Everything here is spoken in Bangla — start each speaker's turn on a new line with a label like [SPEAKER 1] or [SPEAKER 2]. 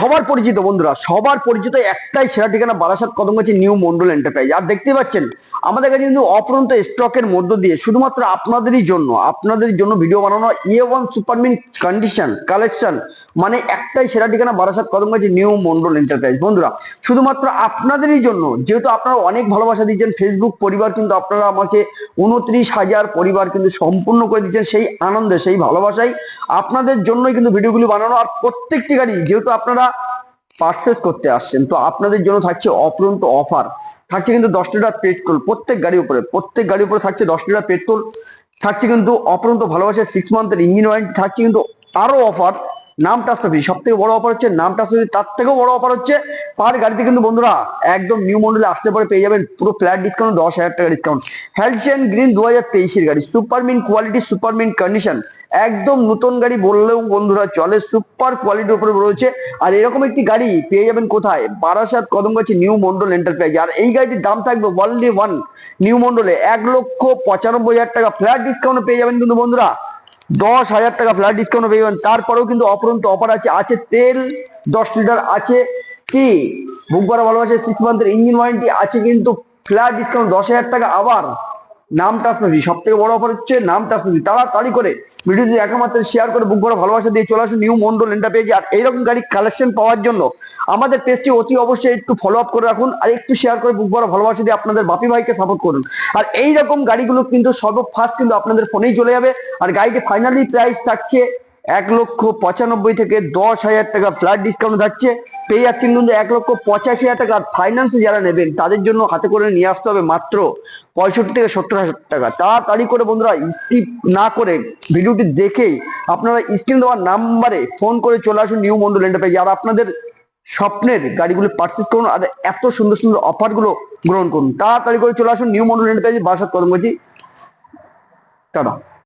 [SPEAKER 1] সবার পরিচিত বন্ধুরা, সবার পরিচিত একটাই সেরা ঠিকানা বারাসাত কদমগাছি নিউ মন্ডল এন্টারপ্রাইজ। আর দেখতে পাচ্ছেন আমাদের কাছে কিন্তু অপরন্ত স্টকের মধ্য দিয়ে শুধুমাত্র আপনাদের জন্য ভিডিও বানানো A1 সুপারমিন কন্ডিশন কালেকশন, মানে একটাই সেরা ঠিকানা বারাসাত কদমগাছি নিউ মন্ডল এন্টারপ্রাইজ। বন্ধুরা শুধুমাত্র আপনাদেরই জন্য, যেহেতু আপনারা অনেক ভালোবাসা দিচ্ছেন, ফেসবুক পরিবার কিন্তু আপনারা আমাকে 29,000 পরিবার কিন্তু সম্পূর্ণ করে দিচ্ছেন। সেই আনন্দে, সেই ভালোবাসায় আপনাদের জন্যই কিন্তু ভিডিওগুলি বানানো। আর প্রত্যেকটি গাড়ি যেহেতু আপনারা পারচেস করতে আসছেন, তো আপনাদের জন্য থাকছে অফুরন্ত অফার। থাকছে কিন্তু 10 লিটার পেট্রোল প্রত্যেক গাড়ির উপরে থাকছে 10 লিটার পেট্রোল। থাকছে কিন্তু অফুরন্ত ভালোবাসার 6 মান্থের ইঞ্জিন ওয়ারেন্টি। থাকছে কিন্তু আরো অফার, নাম ট্রান্সফার ফ্রি। সব থেকে বড় অফার হচ্ছে নাম ট্রান্সফার ফ্রি। তার থেকেও বড় অফার হচ্ছে পার গাড়িতে কিন্তু বন্ধুরা একদম নিউ মডেলে আসতে পরে পেয়ে যাবেন পুরো ফ্ল্যাট ডিসকাউন্ট, 10,000 টাকা ডিসকাউন্ট। হ্যালসিয়ান গ্রিন 2023-এর গাড়ি, সুপারমিন কোয়ালিটি, সুপারমিন কন্ডিশন, একদম নতুন গাড়ি বললেও বন্ধুরা চলে, সুপার কোয়ালিটির উপরে রয়েছে। আর এরকম একটি গাড়ি পেয়ে যাবেন কোথায়? Barasat Kadamgachhi new Mondal enterprise. আর এই গাড়িটির দাম থাকবে ওয়ানলি ওয়ান নিউ মন্ডলে 1,95,000 টাকা ফ্ল্যাট ডিসকাউন্ট পেয়ে যাবেন কিন্তু বন্ধুরা, 10,000 টাকা ফ্ল্যাট ডিসকাউন্ট পেয়ে যাবেন। তারপরেও কিন্তু অপরন্ত অফার আছে তেল 10 লিটার আছে, কি বুক করা ভালোবাসে 6 মান্থের ইঞ্জিন ওয়ারেন্টি আছে, কিন্তু ফ্ল্যাট ডিসকাউন্ট 10,000 টাকা। আবার নাম ট্রান্সফার ফ্রি। সব থেকে বড় অফার হচ্ছে নাম ট্রান্সফার ফ্রি। তাড়াতাড়ি করে ভিডিওটি একমাত্র শেয়ার করে বুক করা ভালোবাসা দিয়ে চলে আসুন নিউ মন্ডল এন্টারপ্রাইজ। আর এইরকম গাড়ি কালেকশন পাওয়ার জন্য আমাদের পেজটি অতি অবশ্যই একটু ফলো আপ করে রাখুন, আর একটু শেয়ার করে বুক করা ভালোবাসা দিয়ে আপনাদের বাপি ভাইকে সাপোর্ট করুন। আর এইরকম গাড়িগুলো কিন্তু সর্বফার্স্ট কিন্তু আপনাদের ফোনেই চলে যাবে। আর গাড়িটি ফাইনালি প্রাইস থাকছে 1,95,000 থেকে 10,000 টাকা ফ্ল্যাট ডিসকাউন্ট থাকছে। পেয়ে যাচ্ছেন কিন্তু 1,85,000 টাকা। ফাইন্যান্সে যারা নেবেন তাদের জন্য হাতে করে নিয়ে আসতে হবে মাত্র 65 থেকে 70,000 টাকা। তাড়াতাড়ি করে বন্ধুরা স্কিপ না করে ভিডিওটি দেখেই আপনারা স্ক্রিন দেওয়ার নাম্বারে ফোন করে চলে আসুন নিউ মন্ডল এন্টারপ্রাইজ। আর আপনাদের স্বপ্নের গাড়িগুলো পারচেস করুন, আর এত সুন্দর সুন্দর অফার গুলো গ্রহণ করুন। তাড়াতাড়ি করে চলে আসুন new Mondal enterprise, Barasat Kadamgachhi. Tata.